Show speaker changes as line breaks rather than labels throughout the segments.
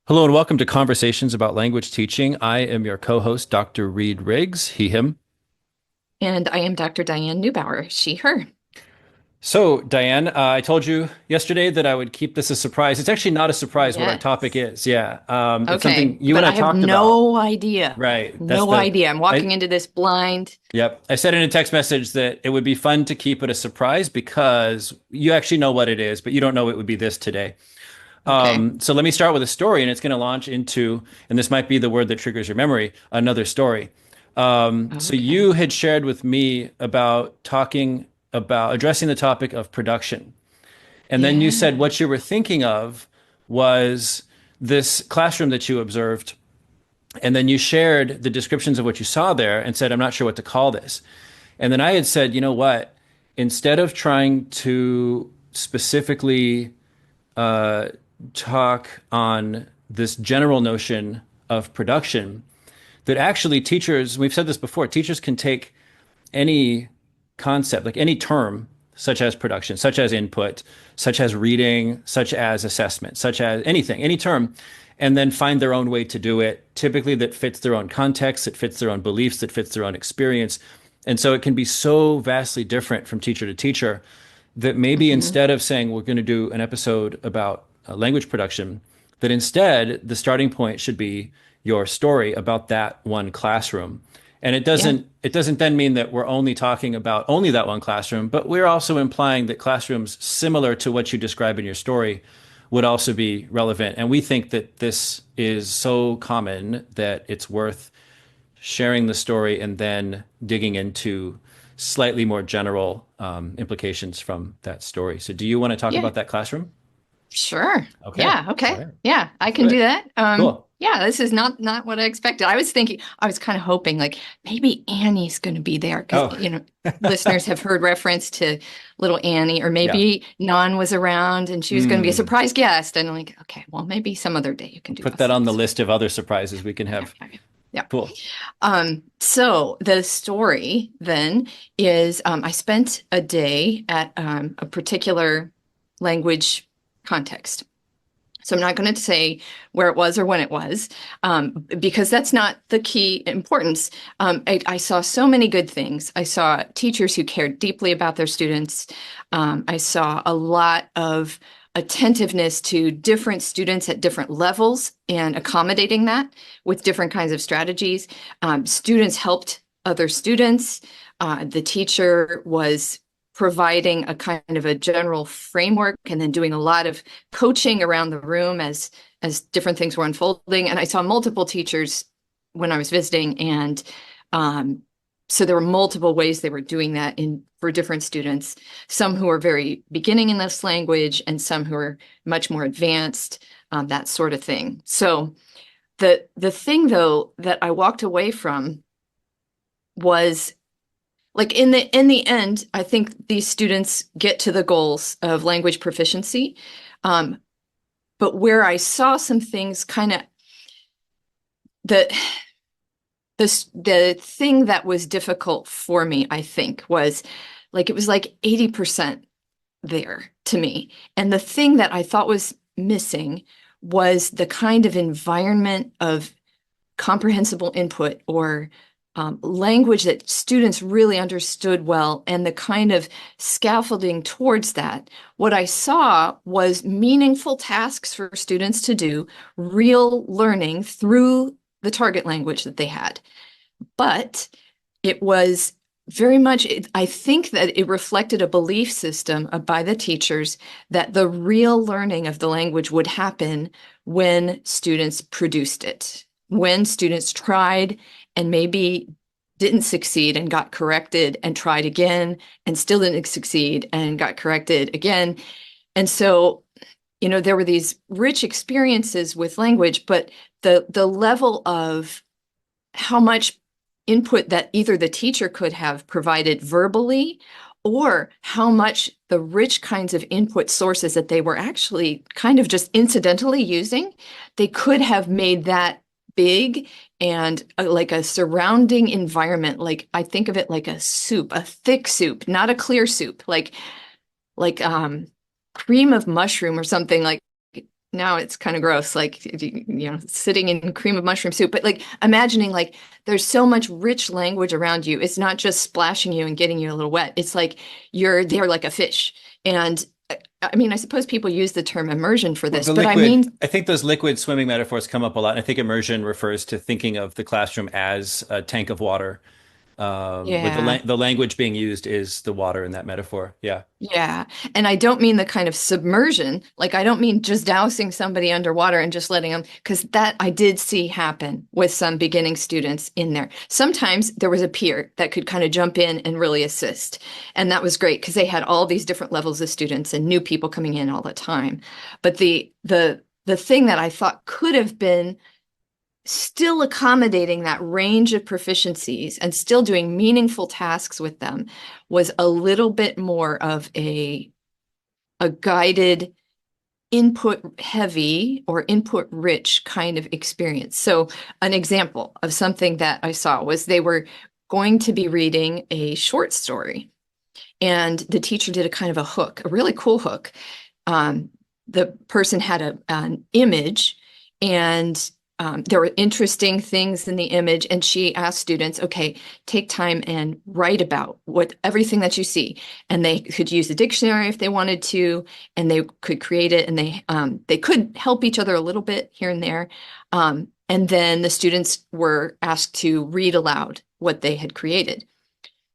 Hello and welcome to Conversations about Language Teaching. I am your co-host, Dr. Reed Riggs, he, him.
And I am Dr. Diane Neubauer, she, her.
So, Diane, I told you yesterday that I would keep this a surprise. It's actually not a surprise what our topic
Yes.
is. Yeah. It's something
Okay.
you and
But
I
I have
talked about.
no idea.
Right.
No idea. I'm
I,
walking into this blind.
yep. I said in a text message that it would be fun to keep it a surprise because you actually know what it is, but you don't know it would be this today.
Okay.
So let me start with a story, and it's going to launch into, and this might be the word that triggers your memory, another story. So
Okay.
you had shared with me about talking about addressing the topic of production. And then you said
Yeah.
what you were thinking of was this classroom that you observed. And then you shared the descriptions of what you saw there and said, I'm not sure what to call this. And then I had said, you know what? Instead of trying to specifically uh, talk on this general notion of production, that actually teachers, we've said this before, teachers can take any concept, like any term, such as production, such as input, such as reading, such as assessment, such as anything, any term, and then find their own way to do it, typically that fits their own context, that fits their own beliefs, that fits their own experience. And so it can be so vastly different from teacher to teacher that maybe
Hmm.
instead of saying we're going to do an episode about language production, that instead the starting point should be your story about that one classroom. And
Yeah.
it doesn't then mean that we're only talking about only that one classroom, but we're also implying that classrooms similar to what you describe in your story would also be relevant. And we think that this is so common that it's worth sharing the story and then digging into slightly more general implications from that story. So, do you want to talk
Yeah.
about that classroom?
Sure.
Okay.
Yeah.
All
Okay.
right.
Yeah, I
Let's do
can do
it.
that.
Cool.
Yeah, this is not what I expected. I was thinking, I was kind of hoping like maybe Annie's going to be there because,
Oh,
listeners have heard reference to little Annie, or
yeah.
maybe Nan was around and she was going to be a
Mm.
surprise guest. And I'm like, okay, well, maybe some other day you can
We'll
do
put
those
that on the
things.
list of other surprises we can
Yeah,
have.
yeah, yeah. Yeah.
Cool.
So the story then is I spent a day at a particular language context. So I'm not going to say where it was or when it was, because that's not the key importance. I saw so many good things. I saw teachers who cared deeply about their students. I saw a lot of attentiveness to different students at different levels and accommodating that with different kinds of strategies. Students helped other students. The teacher was providing a kind of a general framework and then doing a lot of coaching around the room as different things were unfolding. And I saw multiple teachers when I was visiting, and so there were multiple ways they were doing that in for different students. Some who are very beginning in this language, and some who are much more advanced, that sort of thing. So the thing though that I walked away from was like in the end, I think these students get to the goals of language proficiency. Um, but where I saw some things kind of the the thing that was difficult for me, I think, was like it was like 80% there to me. And the thing that I thought was missing was the kind of environment of comprehensible input, or language that students really understood well, and the kind of scaffolding towards that. What I saw was meaningful tasks for students to do, real learning through the target language that they had. But it was very much, I think that it reflected a belief system by the teachers that the real learning of the language would happen when students produced it, when students tried and maybe didn't succeed and got corrected and tried again and still didn't succeed and got corrected again. And so, there were these rich experiences with language, but the level of how much input that either the teacher could have provided verbally, or how much the rich kinds of input sources that they were actually kind of just incidentally using, they could have made that big and like a surrounding environment. Like I think of it like a soup, a thick soup, not a clear soup, like cream of mushroom or something, like now it's kind of gross, like, sitting in cream of mushroom soup. But like imagining like there's so much rich language around you. It's not just splashing you and getting you a little wet. It's like you're there like a fish. And I mean, I suppose people use the term immersion for
Well,
this,
the
but I
liquid,
mean,
I think those liquid swimming metaphors come up a lot. And I think immersion refers to thinking of the classroom as a tank of water. With
yeah.
the language being used is the water in that metaphor. Yeah.
Yeah. And I don't mean the kind of submersion. Like, I don't mean just dousing somebody underwater and just letting them, because that I did see happen with some beginning students in there. Sometimes there was a peer that could kind of jump in and really assist. And that was great because they had all these different levels of students and new people coming in all the time. But the thing that I thought could have been still accommodating that range of proficiencies and still doing meaningful tasks with them was a little bit more of a guided input heavy or input rich kind of experience. So an example of something that I saw was they were going to be reading a short story, and the teacher did a kind of a hook, a really cool hook. The person had an image, and there were interesting things in the image, and she asked students, okay, take time and write about everything that you see. And they could use a dictionary if they wanted to, and they could create it, and they could help each other a little bit here and there. And then the students were asked to read aloud what they had created.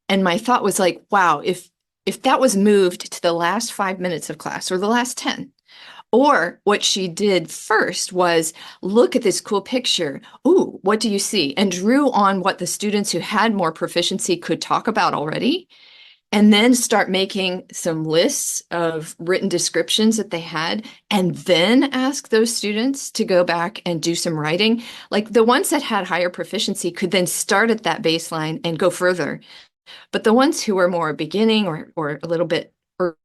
And my thought was like, wow, if that was moved to the last 5 minutes of class or the last 10, or what she did first was look at this cool picture. Ooh, what do you see? And drew on what the students who had more proficiency could talk about already, and then start making some lists of written descriptions that they had, and then ask those students to go back and do some writing. Like the ones that had higher proficiency could then start at that baseline and go further. But the ones who were more beginning or a little bit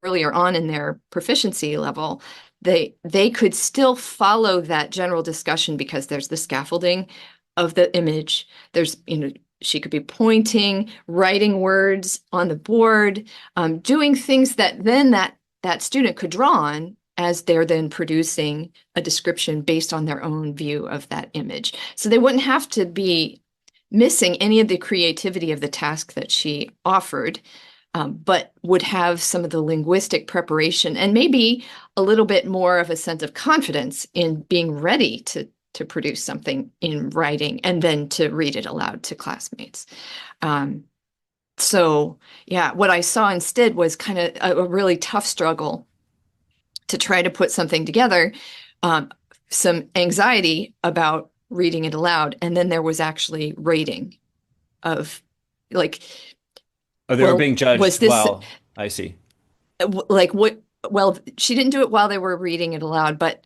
earlier on in their proficiency level, they could still follow that general discussion because there's the scaffolding of the image. There's, she could be pointing, writing words on the board, doing things that then that student could draw on as they're then producing a description based on their own view of that image. So they wouldn't have to be missing any of the creativity of the task that she offered, but would have some of the linguistic preparation and maybe a little bit more of a sense of confidence in being ready to produce something in writing and then to read it aloud to classmates. So yeah, what I saw instead was kind of a really tough struggle to try to put something together, some anxiety about reading it aloud, and then there was actually rating of like,
Oh, they were
well,
being
was
judged.
this
Wow. I see.
like what? Well, she didn't do it while they were reading it aloud, but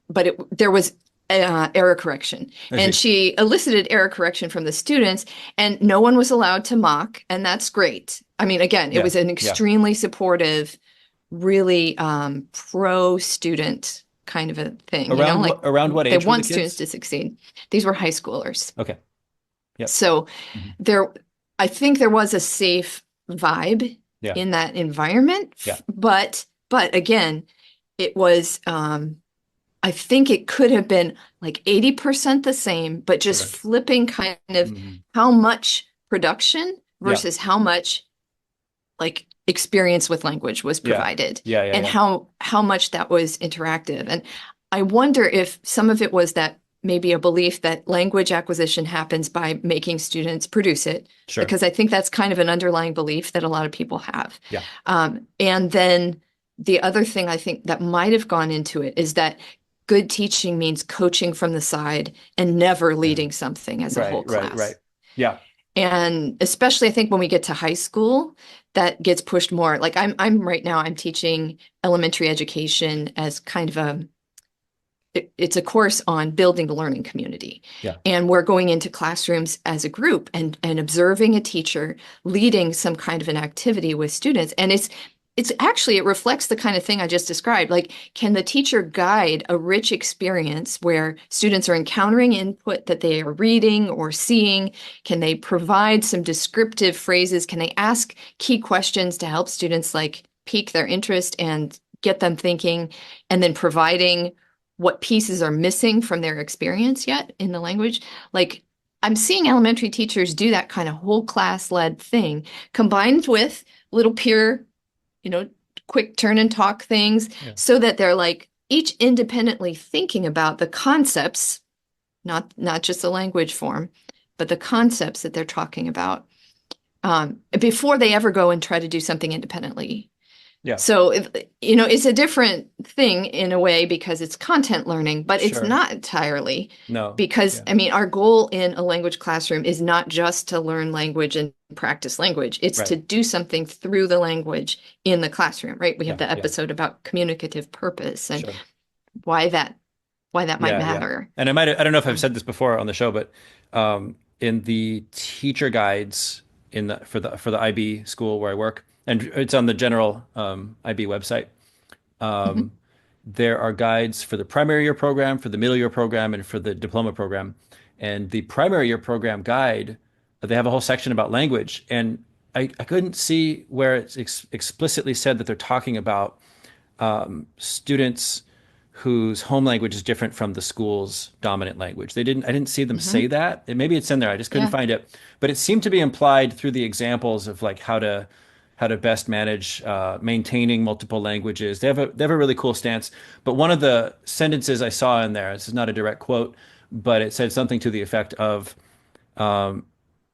there was error correction,
I
and
see.
she elicited error correction from the students, and no one was allowed to mock, and that's great. I mean, again, it
Yeah.
was an
Yeah.
extremely supportive, really pro student kind of a thing, like
Around what
they
age were the
want students
kids?
to succeed. These were high schoolers.
Okay. Yep.
So
Mhm.
there, I think there was a safe vibe
Yeah.
in that environment,
Yeah.
but again, it was, I think it could have been like 80% the same, but just
Sure.
flipping kind of
Mhm.
how much production
Yeah.
versus how much like experience with language was
Yeah.
provided,
Yeah. Yeah.
and
Yeah.
how much that was interactive. And I wonder if some of it was that maybe a belief that language acquisition happens by making students produce it,
Sure.
because I think that's kind of an underlying belief that a lot of people have.
Yeah.
And then the other thing I think that might have gone into it is that good teaching means coaching from the side and never
Yeah.
leading something as a whole
Right. Right.
class.
Right. Yeah.
And especially I think when we get to high school, that gets pushed more. Like I'm right now, I'm teaching elementary education as kind of it's a course on building the learning community.
Yeah.
And we're going into classrooms as a group and observing a teacher leading some kind of an activity with students. And it's actually, it reflects the kind of thing I just described. Like, can the teacher guide a rich experience where students are encountering input that they are reading or seeing? Can they provide some descriptive phrases? Can they ask key questions to help students like pique their interest and get them thinking, and then providing what pieces are missing from their experience yet in the language. Like I'm seeing elementary teachers do that kind of whole class led thing combined with little peer, you know, quick turn and talk things
Yeah.
so that they're like each independently thinking about the concepts, not just the language form, but the concepts that they're talking about before they ever go and try to do something independently.
Yeah.
So, you know, it's a different thing in a way because it's content learning, but it's
Sure.
not entirely
No.
because,
Yeah.
I mean, our goal in a language classroom is not just to learn language and practice language. It's to
Right.
do something through the language in the classroom, right? We have
Yeah.
the
Yeah.
episode about communicative purpose and
Sure.
why that might
Yeah. Yeah.
matter.
And I don't know if I've
Um,
said this before on the show, but in the teacher guides for the IB school where I work, and it's on the general IB website.
mhm,
Um, there are guides for the primary year program, for the middle year program, and for the diploma program. And the primary year program guide, they have a whole section about language. And I couldn't see where it's explicitly said that they're talking about students whose home language is different from the school's dominant language. I didn't see them say
mhm,
that. And maybe it's in there. I just couldn't
yeah.
find it. But it seemed to be implied through the examples of like how to best manage maintaining multiple languages. They have a really cool stance. But one of the sentences I saw in there, this is not a direct quote, but it said something to the effect of,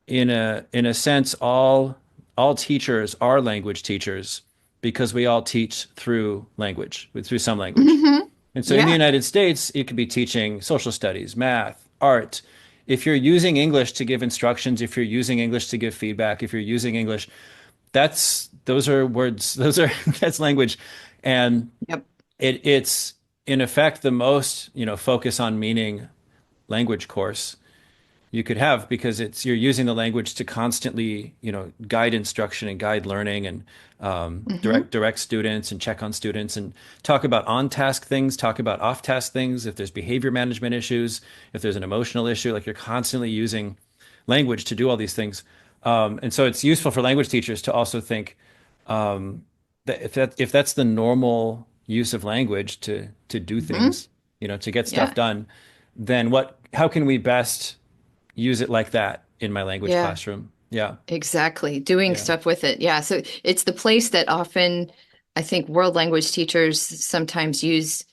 in a sense, all teachers are language teachers because we all teach through language, through some language.
Hmm.
And so in the
Yeah.
United States, you could be teaching social studies, math, art. If you're using English to give instructions, if you're using English to give feedback, if you're using English, those are words, those are that's language. And
Yep.
it's in effect the most, focus on meaning language course you could have because it's you're using the language to constantly, guide instruction and guide learning and
Hmm.
direct students and check on students and talk about on-task things, talk about off-task things. If there's behavior management issues, if there's an emotional issue, like you're constantly using language to do all these things. And so it's useful for language teachers to also think that if that's the normal use of language to do
Hmm.
things, to get stuff
Yeah.
done, then how can we best use it like that in my language
Yeah.
classroom? Yeah.
Exactly. Doing
Yeah.
stuff with it. Yeah. So it's the place that often I think world language teachers sometimes use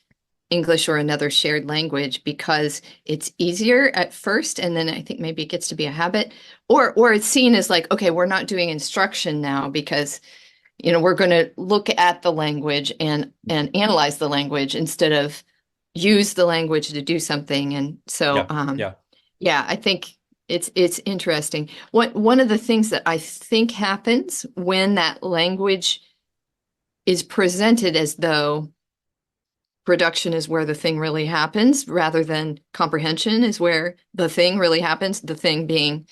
English or another shared language because it's easier at first, and then I think maybe it gets to be a habit, or it's seen as like, okay, we're not doing instruction now because we're going to look at the language and analyze the language instead of use the language to do something. And so,
Yeah. Yeah.
yeah, I think it's interesting. One of the things that I think happens when that language is presented as though production is where the thing really happens rather than comprehension is where the thing really happens, the thing being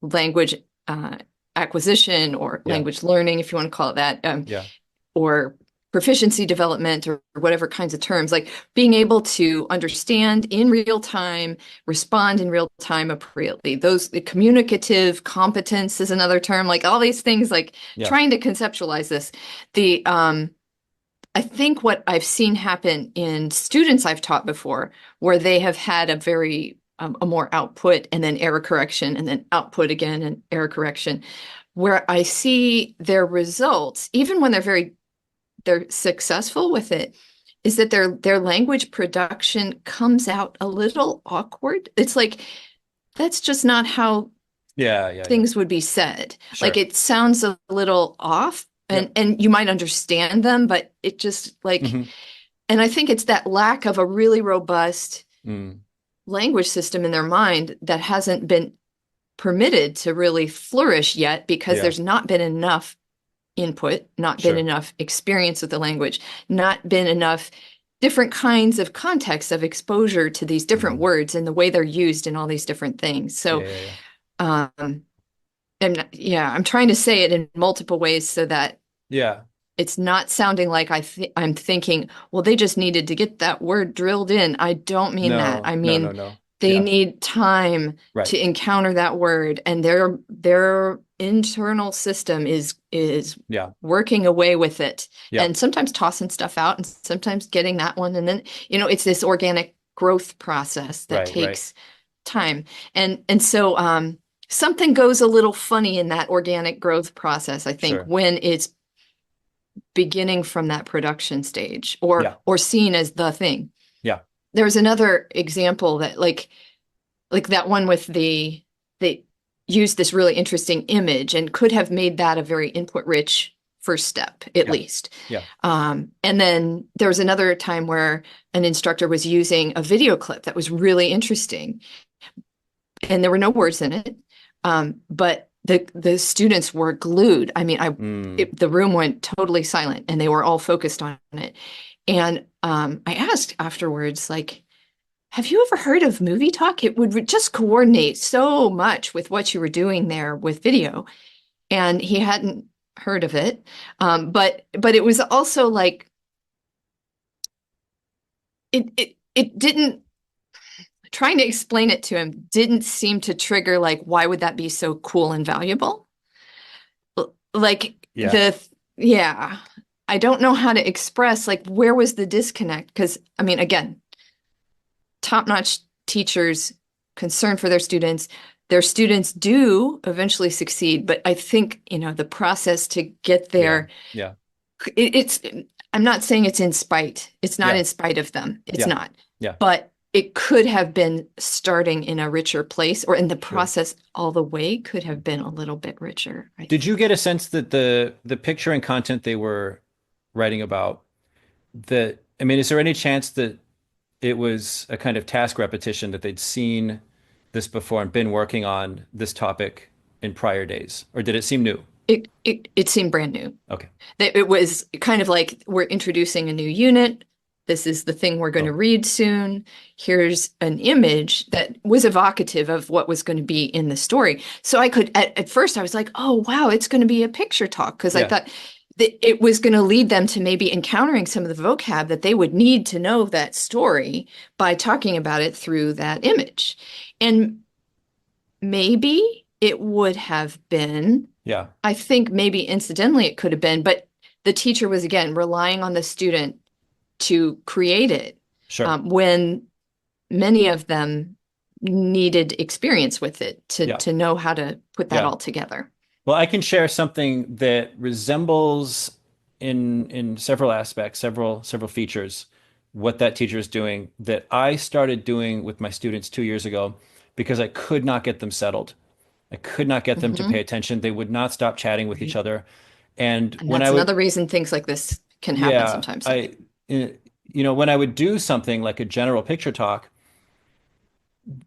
language uh, acquisition or
Yeah.
language learning, if you want to call it that,
Yeah.
or proficiency development or whatever kinds of terms, like being able to understand in real time, respond in real time appropriately. The communicative competence is another term, like all these things, like
Yeah.
trying to conceptualize this. The I think what I've seen happen in students I've taught before, where they have had a more output and then error correction and then output again and error correction, where I see their results, even when they're successful with it, is that their language production comes out a little awkward. It's like that's just not how
Yeah. Yeah. Yeah.
things would be said. Like
Sure.
it sounds a little off
Yep.
and you might understand them, but it just like,
Hmm.
and I think it's that lack of a really robust
Mm.
language system in their mind that hasn't been permitted to really flourish yet because
Yeah.
there's not been enough input, not been
Sure.
enough experience with the language, not been enough different kinds of context of exposure to these different
Mm.
words and the way they're used in all these different things.
Yeah.
So,
Yeah. Yeah.
um, and yeah, I'm trying to say it in multiple ways so that
Yeah.
it's not sounding like I'm thinking, well, they just needed to get that word drilled in. I don't mean that.
No.
I
No. No.
mean,
No.
They
Yeah.
need time
Right.
to encounter that word, and their internal system is
Yeah.
working away with it,
Yeah.
and sometimes tossing stuff out, and sometimes getting that one, and then it's this organic growth process that
Right. Right.
takes time, and so something goes a little funny in that organic growth process, I think,
Sure.
when it's beginning from that production stage
Yeah.
or seen as the thing.
Yeah.
There's another example that like that one with they used this really interesting image and could have made that a very input rich first step at
Yeah.
least.
Yeah.
And then there was another time where an instructor was using a video clip that was really interesting and there were no words in it. But the students were glued. I mean,
Mm.
the room went totally silent and they were all focused on it. And I asked afterwards, like, have you ever heard of movie talk? It would just coordinate so much with what you were doing there with video. And he hadn't heard of it. But it was also like it didn't trying to explain it to him didn't seem to trigger like why would that be so cool and valuable? Like
Yeah.
yeah, I don't know how to express like where was the disconnect? Because I mean, again, top-notch teachers concerned for their students do eventually succeed, but I think, the process to get
Yeah.
there,
Yeah.
it's, I'm not saying it's in spite. It's not
Yeah.
in spite of them. It's
Yeah.
not.
Yeah.
But it could have been starting in a richer place, or in the
Sure.
process all the way could have been a little bit richer, I
Did you
think.
get a sense that the picture and content they were writing about that, I mean, is there any chance that it was a kind of task repetition that they'd seen this before and been working on this topic in prior days? Or did it seem new?
It seemed brand new.
Okay.
It was kind of like we're introducing a new unit. This is the thing we're going to
Oh,
read soon. Here's an image that was evocative of what was going to be in the story. So I could, at first, I was like, oh, wow, it's going to be a picture talk. Because I
yeah.
thought that it was going to lead them to maybe encountering some of the vocab that they would need to know that story by talking about it through that image. And maybe it would have been,
Yeah.
I think maybe incidentally it could have been, but the teacher was again relying on the student to create it
Sure.
when many of them needed experience with it
Yeah.
to know how to put that
Yeah.
all together.
Well, I can share something that resembles in several aspects, several features, what that teacher is doing that I started doing with my students 2 years ago because I could not get them settled. I could not get them to pay
Hmm.
attention. They would not stop chatting with each
Right.
other. And
And
when
that's
I would,
another reason things like this can happen
yeah,
sometimes, I think.
uh, when I would do something like a general picture talk,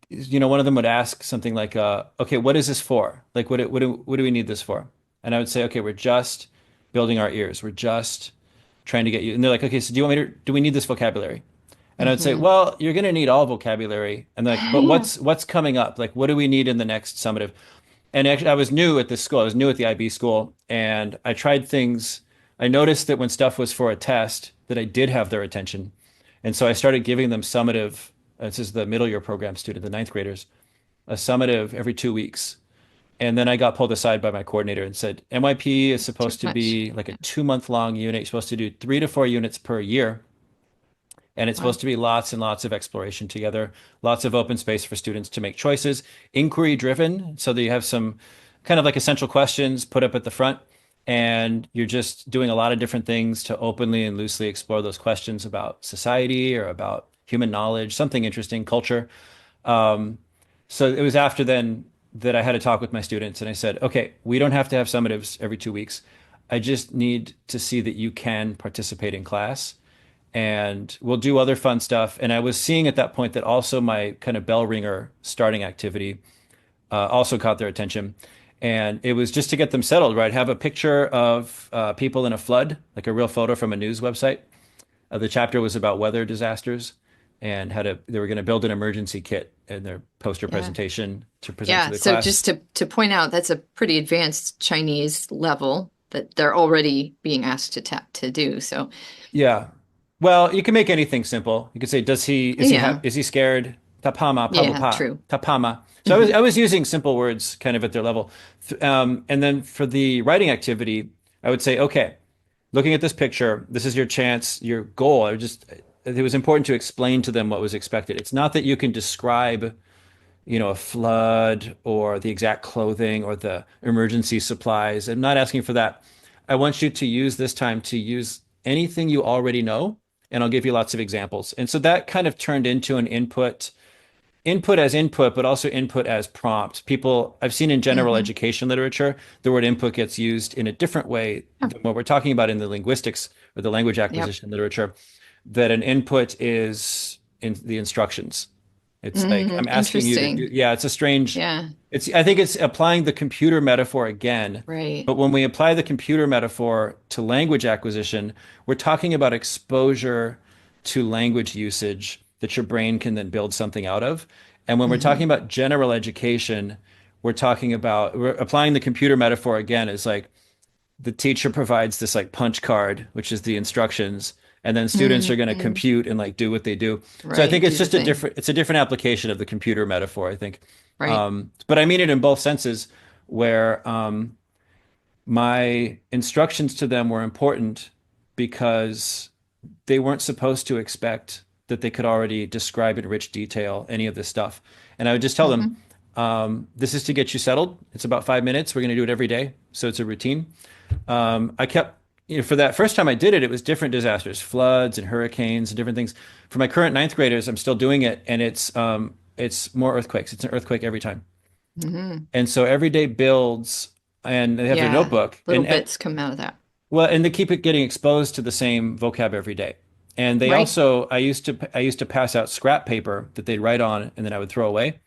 one of them would ask something like, okay, what is this for? Like, what do we need this for? And I would say, okay, we're just building our ears. We're just trying to get you. And they're like, okay, so do we need this vocabulary? And I would say,
Hmm.
well, you're going to need all vocabulary. And they're like, but
Yeah.
what's coming up? Like, what do we need in the next summative? And actually, I was new at this school. I was new at the IB school, and I tried things. I noticed that when stuff was for a test, that I did have their attention, and so I started giving them summative. This is the middle year program student, the ninth graders, a summative every 2 weeks. And then I got pulled aside by my coordinator and said, MYP is
Too
supposed to
much.
be like a
Yeah.
2 month long unit. You're supposed to do 3 to 4 units per year. And it's supposed
Wow.
to be lots and lots of exploration together, lots of open space for students to make choices, inquiry driven, so that you have some kind of like essential questions put up at the front. And you're just doing a lot of different things to openly and loosely explore those questions about society or about human knowledge, something interesting, culture. Um, so it was after then that I had a talk with my students and I said, okay, we don't have to have summatives every 2 weeks. I just need to see that you can participate in class and we'll do other fun stuff. And I was seeing at that point that also my kind of bell ringer starting activity also caught their attention. And it was just to get them settled, right? Have a picture of people in a flood, like a real photo from a news website. The chapter was about weather disasters and they were going to build an emergency kit in their poster
Yeah.
presentation to present to
Yeah.
the
So
class.
just to point out, that's a pretty advanced Chinese level that they're already being asked to do. So
Yeah. Well, you can make anything simple. You could say, is he
yeah.
scared? Tapama,
Yeah,
pabupa,
true.
tapama. So
Hmm.
I was using simple words kind of at their level. And then for the writing activity, I would say, okay, looking at this picture, this is your chance, your goal. It was important to explain to them what was expected. It's not that you can describe, a flood or the exact clothing or the emergency supplies. I'm not asking for that. I want you to use this time to use anything you already know, and I'll give you lots of examples. And so that kind of turned into an input as input, but also input as prompt. I've seen in general
Hmm.
education literature, the word input gets used in a different way
Yeah.
than what we're talking about in the linguistics or the language
Yep.
acquisition literature, that an input is in the instructions. It's like
Hmm.
I'm asking you to do,
Interesting.
yeah, it's a strange,
Yeah.
I think it's applying the computer metaphor again.
Right.
But when we apply the computer metaphor to language acquisition, we're talking about exposure to language usage that your brain can then build something out of. And when we're talking
Hmm.
about general education, we're applying the computer metaphor again is like the teacher provides this like punch card, which is the instructions, and then students are going to
Hmm.
compute and like do what they do. So I think
Right.
it's
Do the
just
thing.
it's a different application of the computer metaphor, I think.
Right.
But I mean it in both senses, where my instructions to them were important because they weren't supposed to expect that they could already describe in rich detail any of this stuff. And I would just tell them,
Hmm.
this is to get you settled. It's about 5 minutes. We're going to do it every day. So it's a routine. I kept, for that first time I did it, it was different disasters, floods and hurricanes and different things. For my current ninth graders, I'm still doing it, and it's more earthquakes. It's an earthquake every time,
Hmm.
and so every day builds, and they have their
Yeah.
notebook,
Little bits come out of that.
well, and they keep it getting exposed to the same vocab every day. And they
Right.
also, I used to pass out scrap paper that they'd write on, and then I would throw away.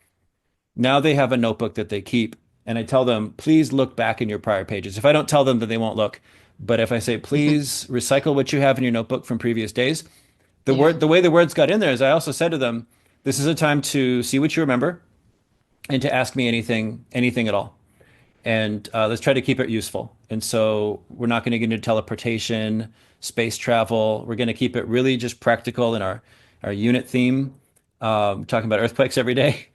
Now they have a notebook that they keep, and I tell them, please look back in your prior pages. If I don't tell them, then they won't look. But if I say, please recycle what you have in your notebook from previous days,
Yeah.
the way the words got in there is I also said to them, this is a time to see what you remember and to ask me anything at all. And let's try to keep it useful. And so we're not going to get into teleportation, space travel. We're going to keep it really just practical in our unit theme, talking about earthquakes every day.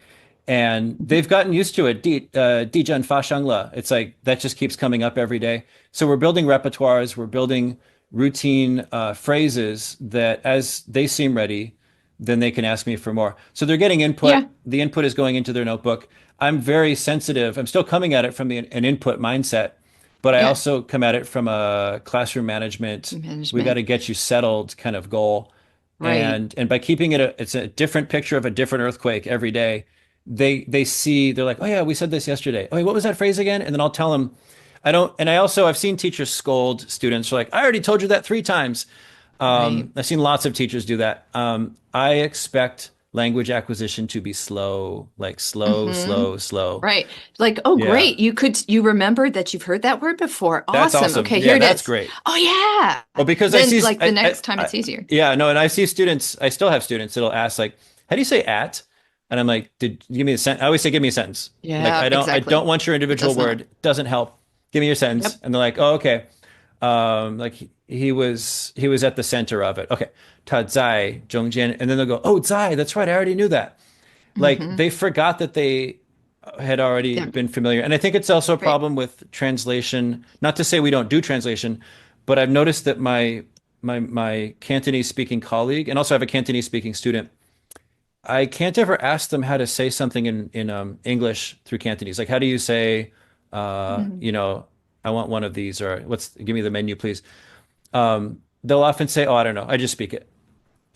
And they've gotten used to it. Dijan Fa Shangla. It's like that just keeps coming up every day. So we're building repertoires, we're building routine phrases that as they seem ready, then they can ask me for more. So they're getting input.
Yeah.
The input is going into their notebook. I'm very sensitive. I'm still coming at it from an input mindset, but I
Yeah.
also come at it from a classroom management. We got
Management.
to get you settled kind of goal.
Right.
And by keeping it's a different picture of a different earthquake every day, they're like, oh yeah, we said this yesterday. Oh, wait, what was that phrase again? And then I'll tell them, I don't, and I also I've seen teachers scold students for like, I already told you that 3 times.
Right.
I've seen lots of teachers do that. I expect language acquisition to be slow, like slow,
Hmm.
slow, slow.
Right. Like, oh,
Yeah,
great. You remembered that you've heard that word before.
that's
Awesome.
awesome.
Okay, here
Yeah,
it
that's
is.
great.
Oh, yeah.
Well, because I
Then,
see,
like, the next time it's easier.
yeah, no, and I see students. I still have students that'll ask like, "How do you say at?" And I'm like, "Did you give me a sentence?" I always say, "Give me a sentence." Like,
Yeah,
I don't
exactly.
want your
It
individual
does not.
word. Doesn't help. Give me your sentence.
Yep.
And they're like, "Oh, okay." Like he was at the center of it. Okay, 他在中间, and then they'll go, "Oh, 在, that's right. I already knew that." Like
Hmm.
they forgot that they had already
Yeah.
been familiar. And I think it's also a
Right.
problem with translation. Not to say we don't do translation, but I've noticed that my Cantonese speaking colleague, and also I have a Cantonese speaking student, I can't ever ask them how to say something in English through Cantonese. Like how do you say,
Mhm.
I want one of these, or give me the menu, please. They'll often say, oh, I don't know. I just speak it.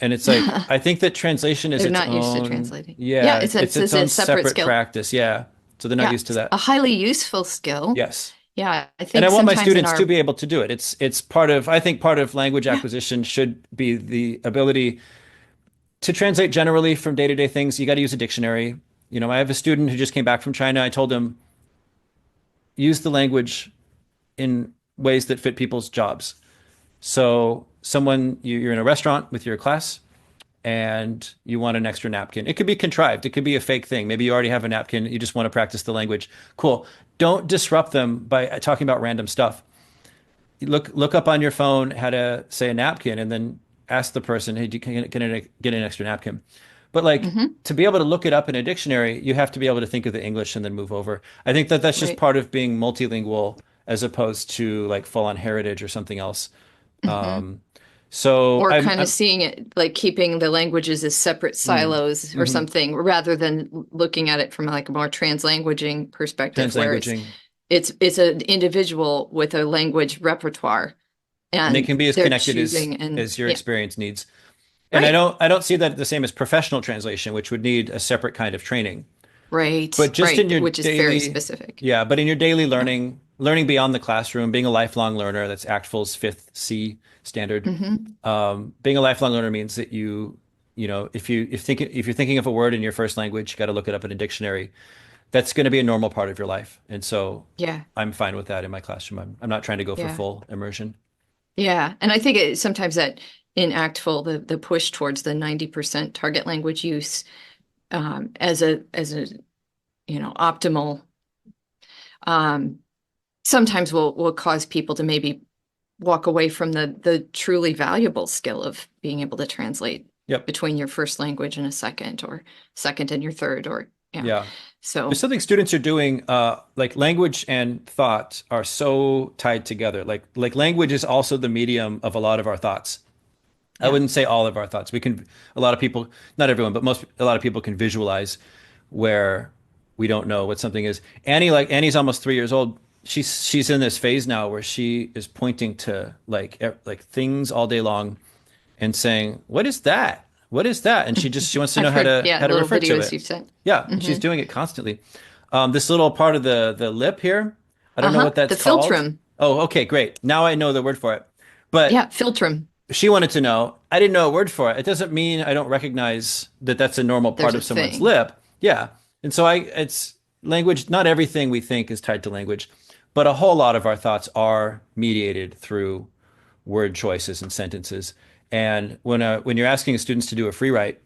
And it's like I think that translation is
They're
its
not used to
own,
translating. Yeah,
yeah, it's
it's
its
a
own
separate
separate
skill.
practice. Yeah. So they're not
Yeah,
used to
a
that.
highly useful skill.
Yes.
Yeah, I
And I
think
want my
sometimes in
students to
our
be able to do it. It's part of I think part of language
yeah.
acquisition should be the ability to translate generally from day-to-day things. You got to use a dictionary. I have a student who just came back from China. I told him use the language in ways that fit people's jobs. So you're in a restaurant with your class and you want an extra napkin. It could be contrived. It could be a fake thing. Maybe you already have a napkin. You just want to practice the language. Cool. Don't disrupt them by talking about random stuff. Look up on your phone how to say a napkin and then ask the person, hey, can I get an extra napkin? But like
Hmm.
to be able to look it up in a dictionary, you have to be able to think of the English and then move over. I think that that's just
Right.
part of being multilingual as opposed to like full on heritage or something else.
Hmm.
Um, so
Or kind of
I'm
seeing it like keeping the languages as separate silos or
mhm.
something, rather than looking at it from like a more translanguaging perspective, where
Translanguaging,
it's an individual with a language repertoire
and they
and
can be as
they're
connected
choosing. And
as your
yeah,
experience needs. And
right,
I don't see that the same as professional translation, which would need a separate kind of training. But
right,
just in
right,
your
which is very
daily,
specific.
yeah, but in your daily
Yeah.
learning beyond the classroom, being a lifelong learner, that's ACTFL's fifth C standard.
Hmm.
Being a lifelong learner means that you know, if you're thinking of a word in your first language, you got to look it up in a dictionary. That's going to be a normal part of your life, and so
Yeah.
I'm fine with that in my classroom. I'm not trying to go for
Yeah.
full immersion.
Yeah. And I think sometimes that in ACTFL, the push towards the 90% target language use, as a optimal, um, sometimes will cause people to maybe walk away from the truly valuable skill of being able to translate
Yep.
between your first language and a second, or second and your third, or yeah.
Yeah. There's
So
something students are doing, like language and thought are so tied together. Like language is also the medium of a lot of our thoughts. I
yeah.
wouldn't say all of our thoughts. We can, a lot of people, not everyone, but a lot of people can visualize where we don't know what something is. Annie's almost 3 years old. She's in this phase now where she is pointing to like things all day long and saying, "What is that? What is that?" And she wants to know
I've heard, yeah,
how to
little
refer to
videos
it.
you've sent.
Yeah, and
Hmm.
she's doing it constantly. This little part of the lip here, I don't know
Uh-huh.
what
The
that's called.
philtrum.
Oh, okay, great. Now I know the word for it. But
Yeah, philtrum.
she wanted to know. I didn't know a word for it. It doesn't mean I don't recognize that that's a normal part
There's a
of someone's
thing.
lip. Yeah. And so it's language. Not everything we think is tied to language, but a whole lot of our thoughts are mediated through word choices and sentences. And when you're asking students to do a free write,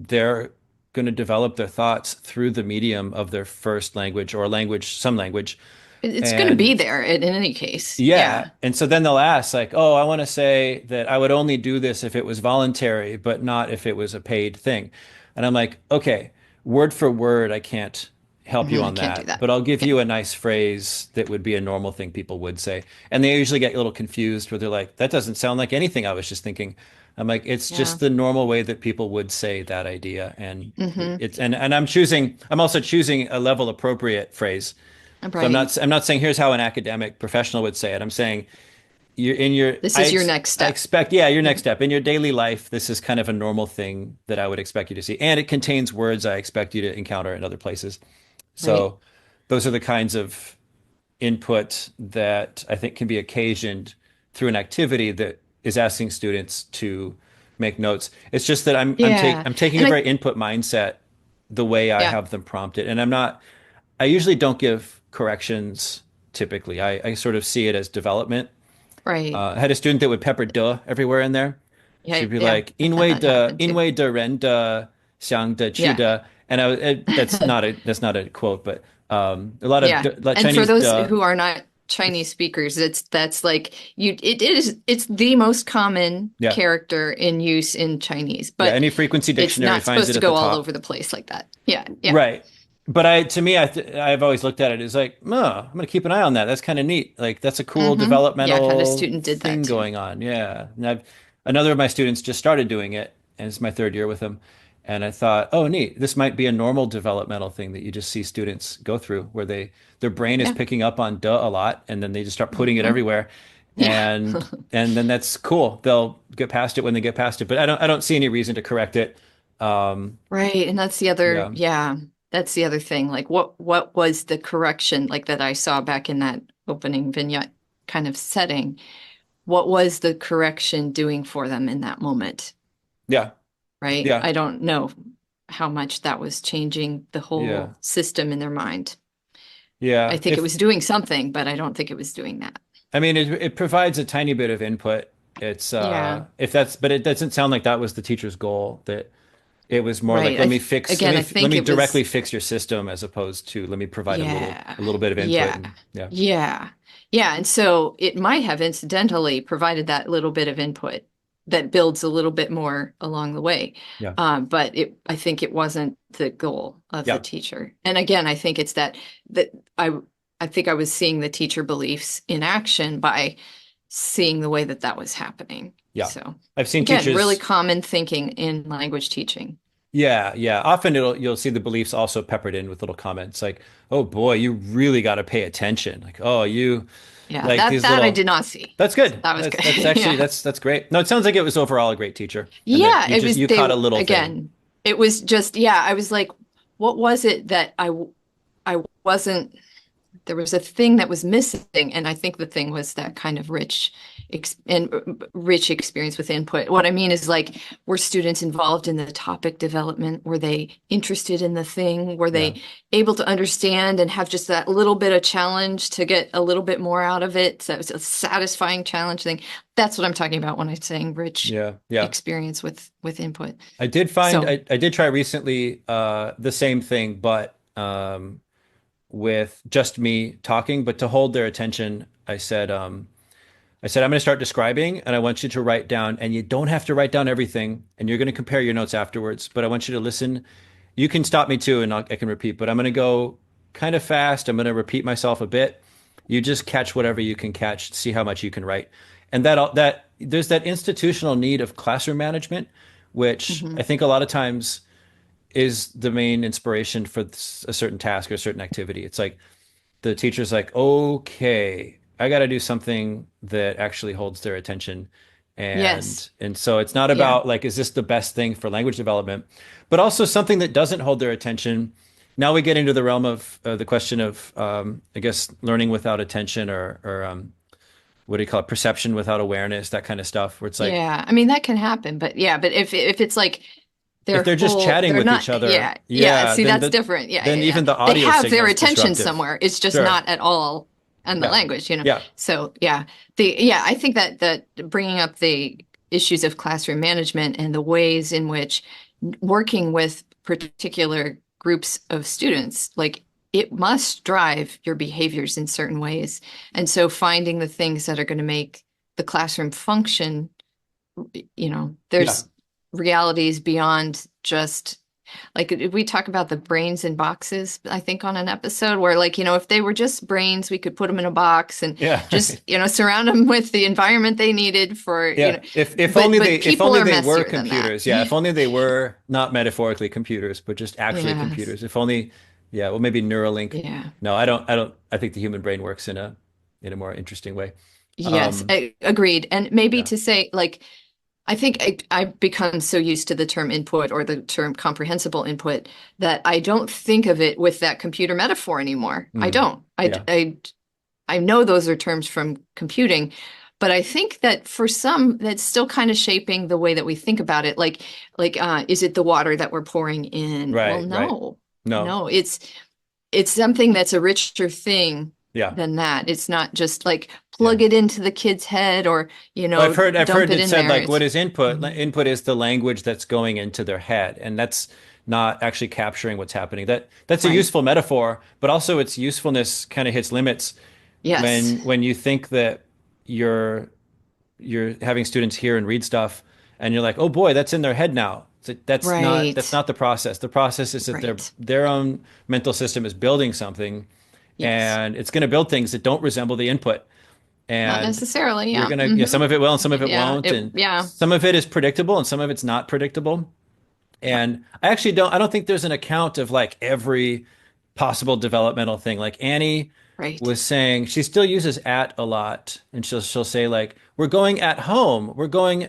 they're going to develop their thoughts through the medium of their first language or language, some language.
It's going to be
And
there in any case.
yeah.
Yeah.
And so then they'll ask, like, oh, I want to say that I would only do this if it was voluntary, but not if it was a paid thing. And I'm like, okay, word for word, I can't help you
I
on
can't do
that,
that.
but I'll give
Yeah.
you a nice phrase that would be a normal thing people would say. And they usually get a little confused where they're like, that doesn't sound like anything I was just thinking. I'm like, it's
Yeah.
just the normal way that people would say that idea. And
Hmm.
and I'm also choosing a level appropriate phrase. So
Right.
I'm not saying here's how an academic professional would say it. I'm saying you're in your
This is your next
I
step.
expect, yeah, your
Yeah.
next step in your daily life. This is kind of a normal thing that I would expect you to see, and it contains words I expect you to encounter in other places.
Right.
So those are the kinds of input that I think can be occasioned through an activity that is asking students to make notes. It's just that
Yeah.
I'm taking a
And
very input mindset the way I
yeah,
have them prompted, and I'm not. I usually don't give corrections typically. I sort of see it as development.
right.
I had a student that would pepper "de" everywhere in there.
Yeah.
She'd be
Yeah.
like,
I've had that happen
"因
too.
为的人的想的去
Yeah.
的," and that's not a quote, but a lot of
Yeah.
like
And for
Chinese
those
"de."
who are not Chinese speakers, that's like it's the most common
Yeah,
character in use in Chinese,
yeah.
but
Any frequency
it's
dictionary
not
finds
supposed
it
to
at the
go all
top.
over the place like that. Yeah. Yeah.
Right. But to me, I've always looked at it as like, oh, I'm going to keep an eye on that. That's kind of neat. Like that's a cool
Yeah. I've had a
developmental
student did that
thing
too.
going on. Yeah. And another of my students just started doing it, and it's my third year with them. And I thought, oh, neat. This might be a normal developmental thing that you just see students go through, where their brain is
Yeah.
picking up on "duh" a lot, and then they just start putting it
Hmm.
everywhere,
Yeah.
and then that's cool. They'll get past it when they get past it. But I don't see any reason to correct it. Um,
Right. And that's the other,
yeah.
yeah, that's the other thing. Like what was the correction like that I saw back in that opening vignette kind of setting? What was the correction doing for them in that moment?
Yeah.
Right?
Yeah.
I don't know how much that was changing the
Yeah.
whole system in their mind. I
Yeah.
think it was doing something, but I don't think it was doing that.
I mean, it provides a tiny bit of input. It's
Yeah.
if that's, but it doesn't sound like that was the teacher's goal. That it was more like
Right.
let
Again, I
let
think
me
it was,
directly fix your system as opposed to let me provide
yeah.
a little bit of input
Yeah.
and yeah.
Yeah. Yeah. And so it might have incidentally provided that little bit of input, that builds a little bit more along the way.
Yeah.
But I think it wasn't the goal of the
Yeah.
teacher. And again, I think it's that I, I think I was seeing the teacher beliefs in action by seeing the way that that was happening.
Yeah.
So
I've seen
again, really
teachers.
common thinking in language teaching.
Yeah, yeah. Often you'll see the beliefs also peppered in with little comments like, "Oh boy, you really got to pay attention." Like, "Oh, you
Yeah,
like
that
these
that I
little."
did not see.
That's good.
That was
That's
good.
actually
Yeah.
that's great. No, it sounds like it was overall a great teacher, and that
Yeah, it was
you
they
caught a little thing.
again, it was just yeah, I was like, what was it that I wasn't there was a thing that was missing, and I think the thing was that kind of rich experience with input. What I mean is like, were students involved in the topic development? Were they interested in the thing? Were
Yeah,
they able to understand and have just that little bit of challenge to get a little bit more out of it? So it was a satisfying challenge thing. That's what I'm talking about when I'm saying rich
yeah, yeah.
experience with input.
I did find
So
I did try recently the same thing, but with just me talking, but to hold their attention, I said, I'm going to start describing and I want you to write down, and you don't have to write down everything and you're going to compare your notes afterwards, but I want you to listen. You can stop me too and I can repeat, but I'm going to go kind of fast. I'm going to repeat myself a bit. You just catch whatever you can catch, see how much you can write. And that there's that institutional need of classroom management, which I
mhm.
think a lot of times is the main inspiration for a certain task or a certain activity. It's like the teacher's like, okay, I got to do something that actually holds their attention.
Yes.
And so it's not
Yeah.
about like, is this the best thing for language development, but also something that doesn't hold their attention. Now we get into the realm of the question of, I guess, learning without attention or what do you call it? Perception without awareness, that kind of stuff, where it's like,
Yeah. I mean, that can happen, but yeah, but if it's like
if they're just chatting
they're
with each
not,
other,
yeah, yeah.
yeah,
See, that's different. Yeah,
then
yeah, yeah.
even the
They
audio
have their
signal's
attention
disruptive.
somewhere. It's just
Sure.
not at all on the
Yeah.
language.
Yeah.
So yeah, yeah, I think that bringing up the issues of classroom management and the ways in which working with particular groups of students, like it must drive your behaviors in certain ways. And so finding the things that are going to make the classroom function,
Yeah.
there's realities beyond just like we talk about the brains in boxes, I think on an episode where like, if they were just brains, we could put them in a box and
Yeah.
just, surround them with the environment they needed for,
Yeah. If only
but
if
people
only
are
they were
messier than that.
computers. Yeah. If only they were not metaphorically computers, but just actually
Yes.
computers. If only, yeah, well, maybe Neuralink.
Yeah.
No, I think the human brain works in a more interesting way.
Yes.
Um,
Agreed. And maybe
yeah.
to say like, I think I've become so used to the term input or the term comprehensible input that I don't think of it with that computer metaphor anymore. I
Mm,
don't.
yeah.
I know those are terms from computing, but I think that for some, that's still kind of shaping the way that we think about it. Is it the water that we're pouring in? Well,
Right. Right.
no,
No.
no, it's something that's a richer thing
Yeah.
than that. It's not just like
Yeah.
plug it into the kid's head or,
Well, I've
dump
heard
it
it
in
said
there.
like what
It's
is input?
mhm.
Input is the language that's going into their head, and that's not actually capturing what's happening. That's a
Right.
useful metaphor, but also its usefulness kind of hits limits
Yes.
when you think that you're you're having students hear and read stuff, and you're like, oh boy, that's in their head now. It's like, that's
Right.
not the process. The process is that
Right.
their own mental system is building something,
Yes.
and it's going to build things that don't resemble the input.
Not
And
necessarily.
you're
Yeah.
gonna, yeah, some of it will and some of it
Yeah.
won't, and
Yeah.
some of it is predictable and some of it's not predictable. And I don't think there's an account of like every possible developmental thing. Like Annie
Right.
was saying, she still uses at a lot, and she'll say like, "We're going at home. We go at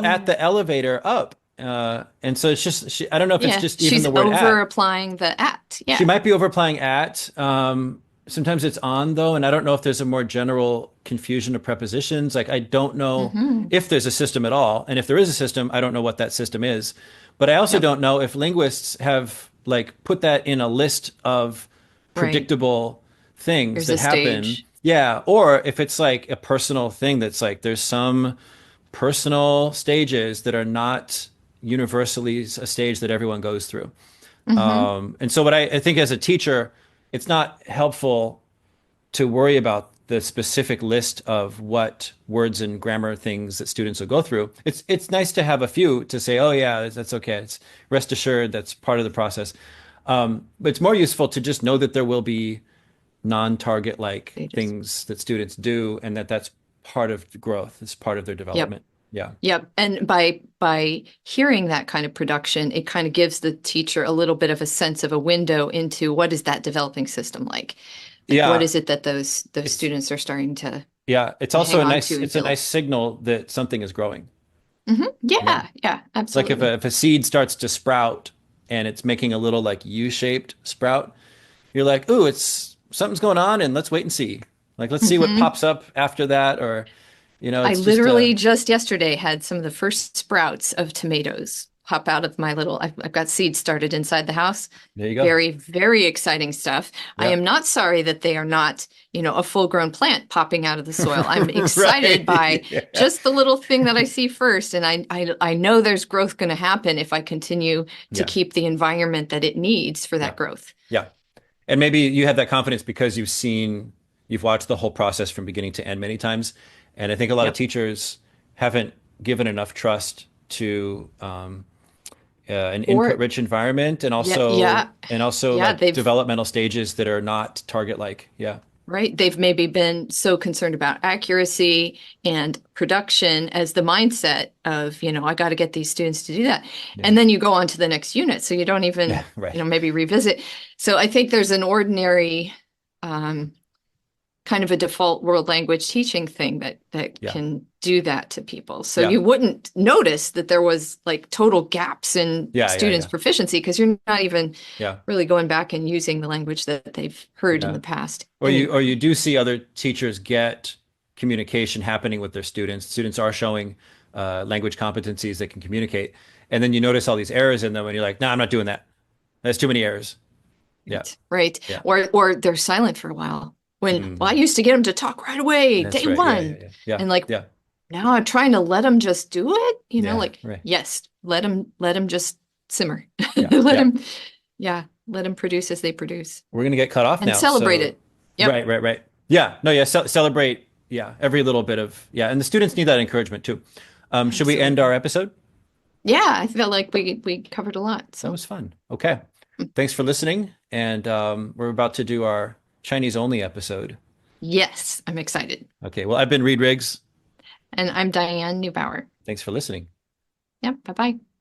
Yeah.
the elevator up." And so it's just I don't know if it's
Yeah.
just even
She's
the word
over
at.
applying the at.
She
Yeah.
might be overplaying at. Sometimes it's on though, and I don't know if there's a more general confusion of prepositions. Like I don't know
Hmm.
if there's a system at all, and if there is a system, I don't know what that system is. But I also
Yep.
don't know if linguists have like put that in a list of
Right.
predictable things
There's
that
a
happen.
stage.
Yeah, or if it's like a personal thing that's like there's some personal stages that are not universally a stage that everyone goes through.
Hmm.
And so what I think as a teacher, it's not helpful to worry about the specific list of what words and grammar things that students will go through. It's nice to have a few to say, oh yeah, that's okay. It's rest assured that's part of the process. But it's more useful to just know that there will be non-target like
They just,
things that students do, and that's part of growth. It's part of their
yep.
development. Yeah.
Yep. And by hearing that kind of production, it kind of gives the teacher a little bit of a sense of a window into what is that developing system like? Like what
Yeah.
is it that those
It's
students are starting
yeah, it's
to
also
hang
a
on
nice
to and
it's a
build?
nice signal that something is growing. You know?
Yeah, yeah,
It's like
absolutely.
if a seed starts to sprout and it's making a little like U-shaped sprout, you're like, ooh, it's something's going on and let's wait and see. Like let's see what
hmm
pops up after that, or
I
it's just
literally just yesterday had some of the first sprouts of tomatoes pop out of my little, I've got seeds started inside the house.
there you go.
Very, very exciting stuff. I
Yeah.
am not sorry that they are not, a full-grown plant popping out of the soil. I'm excited by
Right. Yeah.
just the little thing that I see first. And I know there's growth going to happen if I continue to
Yeah.
keep the environment that it needs for
Yeah.
that growth.
Yeah. And maybe you have that confidence because you've watched the whole process from beginning to end many times. And I think a lot of
Yep.
teachers haven't given enough trust to an
Or
input-rich environment, and
yeah,
also
yeah, yeah,
like
they've
developmental stages that are not target-like. Yeah.
right? They've maybe been so concerned about accuracy and production as the mindset of, I got to get these students to do that.
Yeah.
And then you go on to the next unit. So you don't
Yeah.
even,
Right.
maybe revisit. So I think there's an ordinary um, kind of a default world language teaching thing that
Yeah.
can do that to people. So
Yeah.
you wouldn't notice that there was like total gaps in
Yeah. Yeah.
students'
Yeah.
proficiency because you're not even
Yeah.
really going back and using the language that they've heard in
Yeah.
the past
Or you
anyway.
do see other teachers get communication happening with their students. Students are showing language competencies that can communicate, and then you notice all these errors in them, and you're like, "No, I'm not doing that. There's too many errors." Yeah,
Right, right.
yeah,
Or they're silent for a while. Well, I
hmm,
used to get them to talk right away,
that's
day
right. Yeah, yeah,
one.
yeah, yeah,
And like
yeah,
now I'm trying to let them just do it,
yeah.
like
Right.
yes, let them just simmer.
Yeah,
Let
yeah.
them yeah, let them produce as they produce
We're gonna get cut off
and
now.
celebrate
So,
it. Yep.
right, right, right. Yeah, no, yeah. Celebrate. Yeah, every little bit of yeah, and the students need that encouragement too. Should we end our
Absolutely.
episode?
Yeah, I felt like we covered a lot.
That
So
was fun. Okay. Thanks for listening. And we're about to do our Chinese only episode.
yes, I'm excited.
Okay. Well, I've been Reed Riggs.
And I'm Diane Neubauer.
Thanks for listening.
Yep, bye-bye.